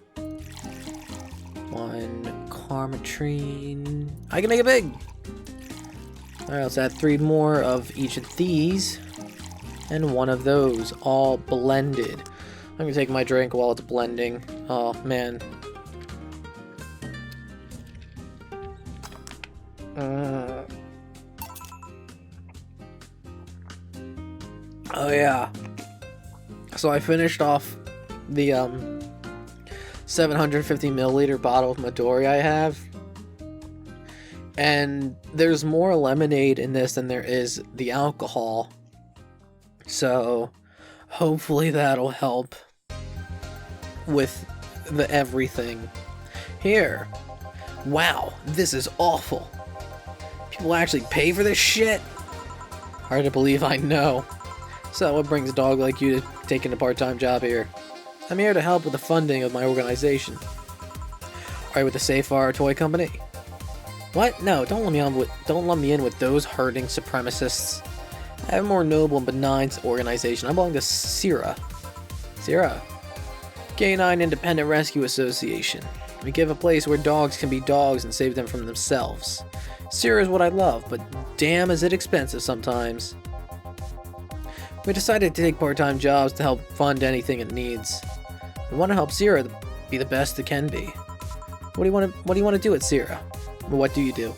1 Karmatrine. I can make it big! Alright, let's add 3 more of each of these. And 1 of those, all blended. I'm gonna take my drink while it's blending. Oh, man. Oh, yeah. So I finished off the, 750 milliliter bottle of Midori I have. And there's more lemonade in this than there is the alcohol. So, hopefully that'll help with the everything. Here. Wow, this is awful. People actually pay for this shit? Hard to believe, I know. So what brings a dog like you to taking a part-time job here? I'm here to help with the funding of my organization. Are you with the Safar Toy Company? What? No, don't let me in with those herding supremacists. I have a more noble and benign organization. I belong to Sira. Sira? Canine Independent Rescue Association. We give a place where dogs can be dogs and save them from themselves. Sira is what I love, but damn is it expensive sometimes. We decided to take part-time jobs to help fund anything it needs. We want to help Sira be the best it can be. What do you want to do at Sira? Well, what do you do?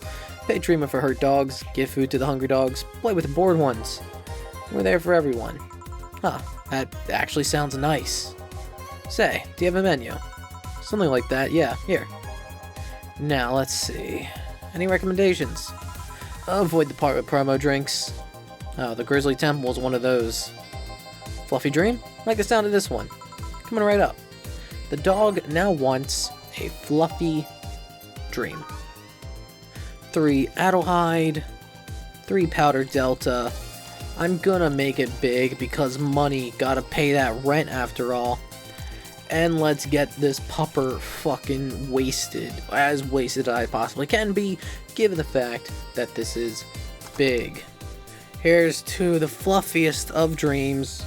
Pay treatment for hurt dogs, give food to the hungry dogs, play with the bored ones. We're there for everyone. Huh, that actually sounds nice. Say, do you have a menu? Something like that, yeah, here. Now, let's see. Any recommendations? Avoid the part with promo drinks. Oh, the Grizzly Temple is one of those. Fluffy Dream? I like the sound of this one. Coming right up. The dog now wants a Fluffy Dream. 3 Adelhyde, 3 Powder Delta. I'm gonna make it big because money, gotta pay that rent after all. And let's get this pupper fucking wasted, as wasted as I possibly can be, given the fact that this is big. Here's to the fluffiest of dreams.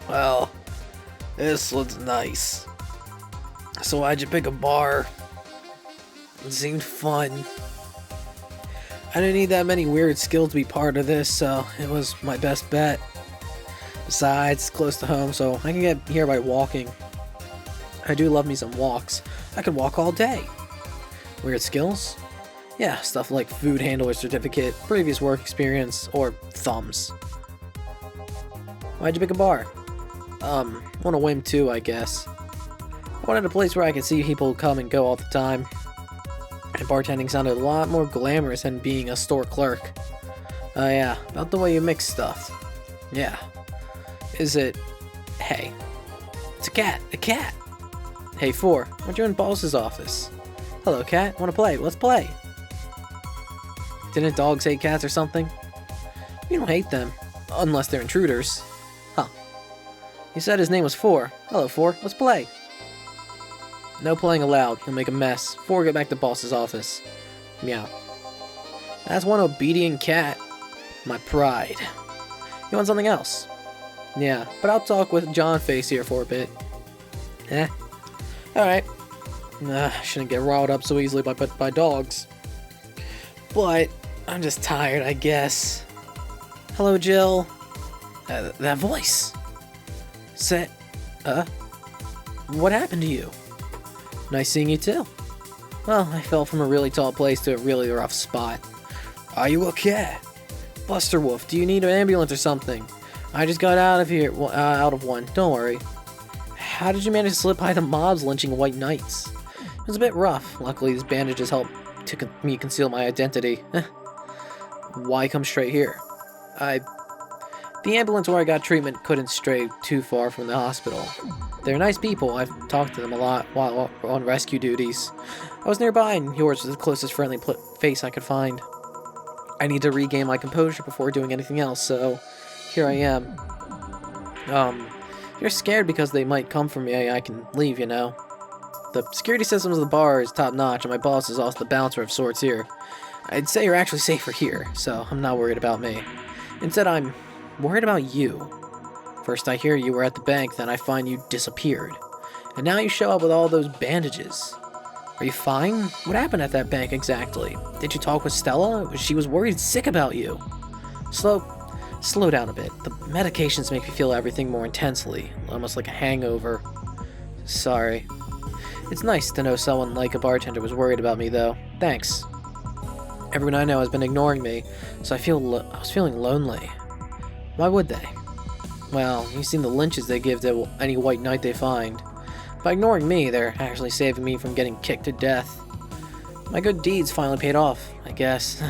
Well, this looks nice. So why'd you pick a bar? It seemed fun. I didn't need that many weird skills to be part of this, so it was my best bet. Besides, it's close to home, so I can get here by walking. I do love me some walks. I could walk all day. Weird skills? Yeah, stuff like food handler certificate, previous work experience, or thumbs. Why'd you pick a bar? On a whim too, I guess. I wanted a place where I could see people come and go all the time. And bartending sounded a lot more glamorous than being a store clerk. Oh yeah, about the way you mix stuff. Yeah. Is it... Hey. It's a cat. A cat! Hey, 4. Aren't you in Boss's office? Hello, cat. Wanna play? Let's play. Didn't dogs hate cats or something? You don't hate them. Unless they're intruders. Huh. He said his name was 4. Hello, 4. Let's play. No playing allowed. You'll make a mess. 4, get back to Boss's office. Meow. That's one obedient cat. My pride. You want something else? Yeah, but I'll talk with John Face here for a bit. Eh? Alright. Shouldn't get riled up so easily by dogs. But, I'm just tired, I guess. Hello, Jill. That voice. What happened to you? Nice seeing you too. Well, I fell from a really tall place to a really rough spot. Are you okay? Buster Wolf, do you need an ambulance or something? I just got out of here, out of one. Don't worry. How did you manage to slip by the mobs lynching white knights? It was a bit rough. Luckily, these bandages helped me conceal my identity. Why come straight here? The ambulance where I got treatment couldn't stray too far from the hospital. They're nice people. I've talked to them a lot while on rescue duties. I was nearby and yours was the closest friendly face I could find. I need to regain my composure before doing anything else, so here I am. You're scared because they might come for me. I can leave, you know. The security systems of the bar is top-notch, and my boss is also the bouncer of sorts here. I'd say you're actually safer here, so I'm not worried about me. Instead, I'm worried about you. First I hear you were at the bank, then I find you disappeared. And now you show up with all those bandages. Are you fine? What happened at that bank exactly? Did you talk with Stella? She was worried sick about you. Slow down a bit. The medications make me feel everything more intensely, almost like a hangover. Sorry. It's nice to know someone like a bartender was worried about me, though. Thanks. Everyone I know has been ignoring me, so I was feeling lonely. Why would they? Well, you've seen the lynches they give to any white knight they find. By ignoring me, they're actually saving me from getting kicked to death. My good deeds finally paid off, I guess.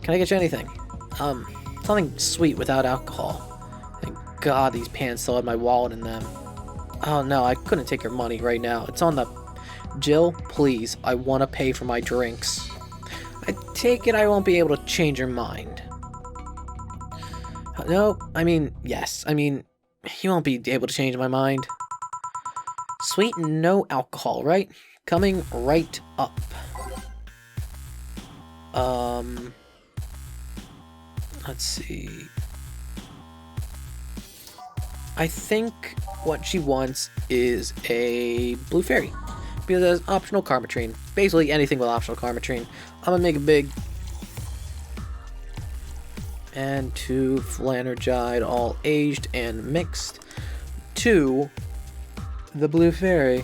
Can I get you anything? Something sweet without alcohol. Thank God these pants still had my wallet in them. Oh no, I couldn't take your money right now. It's on the... Jill, please, I want to pay for my drinks. I take it I won't be able to change your mind. No, I mean, yes. I mean, you won't be able to change my mind. Sweet and no alcohol, right? Coming right up. Let's see. I think what she wants is a blue fairy. Because it has optional karmatrine. Basically anything with optional karmatrine. I'm gonna make it big. And 2 Flanergide, all aged and mixed, to the blue fairy.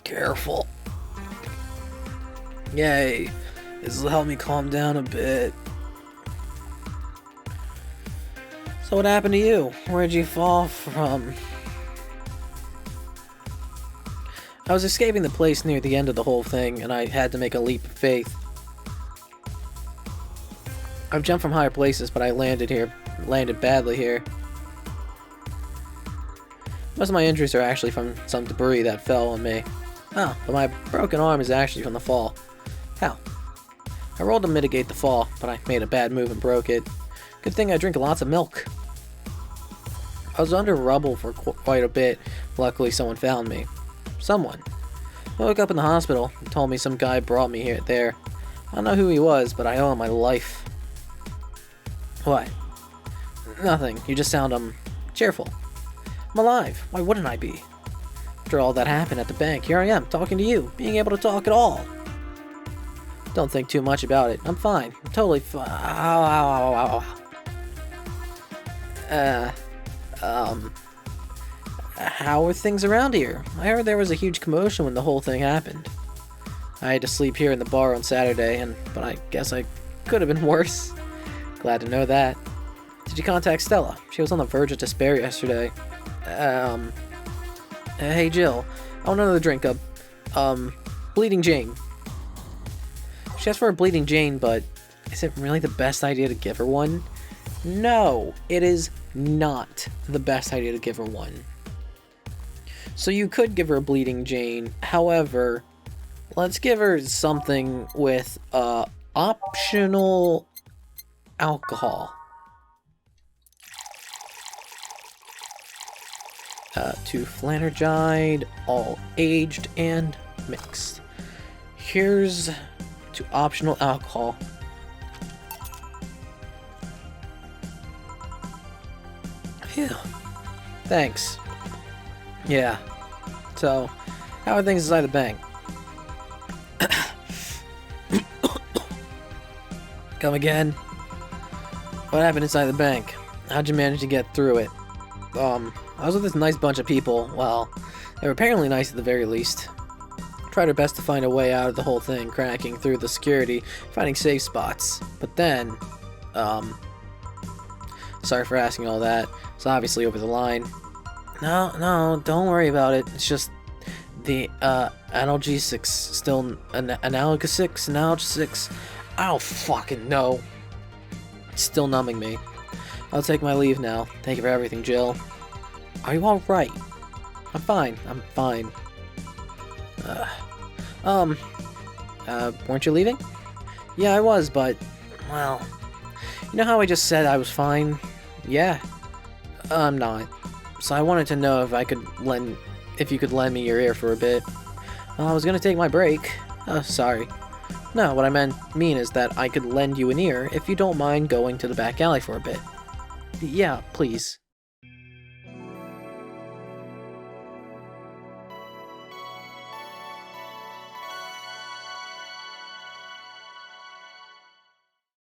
Careful. Yay. This will help me calm down a bit. So what happened to you? Where'd you fall from? I was escaping the place near the end of the whole thing, and I had to make a leap of faith. I've jumped from higher places, but I landed badly here. Most of my injuries are actually from some debris that fell on me. Oh, but my broken arm is actually from the fall. How? I rolled to mitigate the fall, but I made a bad move and broke it. Good thing I drink lots of milk. I was under rubble for quite a bit. Luckily, someone found me. Someone. I woke up in the hospital and told me some guy brought me there. I don't know who he was, but I owe him my life. What? Nothing. You just sound, cheerful. I'm alive. Why wouldn't I be? After all that happened at the bank, here I am, talking to you, being able to talk at all. Don't think too much about it. I'm fine. I'm totally fine. Ow, ow, ow, ow, ow. How are things around here? I heard there was a huge commotion when the whole thing happened. I had to sleep here in the bar on Saturday, but I guess I could have been worse. Glad to know that. Did you contact Stella? She was on the verge of despair yesterday. Hey Jill, I want another drink of, Bleeding Jane. She asked for a Bleeding Jane, but is it really the best idea to give her one? No, it is not the best idea to give her one. So you could give her a Bleeding Jane, however, let's give her something with, optional alcohol. 2 Flanergide, all aged and mixed. Here's to optional alcohol. Phew. Thanks. Yeah. So, how are things inside the bank? Come again? What happened inside the bank? How'd you manage to get through it? I was with this nice bunch of people. Well, they were apparently nice at the very least. Tried our best to find a way out of the whole thing, cracking through the security, finding safe spots. But then, sorry for asking all that. It's obviously over the line. No, don't worry about it. It's just the, analgesics still, analgesics. I don't fucking know. It's still numbing me. I'll take my leave now. Thank you for everything, Jill. Are you alright? I'm fine. Weren't you leaving? Yeah, I was, but, well, you know how I just said I was fine? Yeah. I'm not. So I wanted to know if you could lend me your ear for a bit. Well, I was gonna take my break. Sorry. No, what I mean is that I could lend you an ear if you don't mind going to the back alley for a bit. Yeah, please.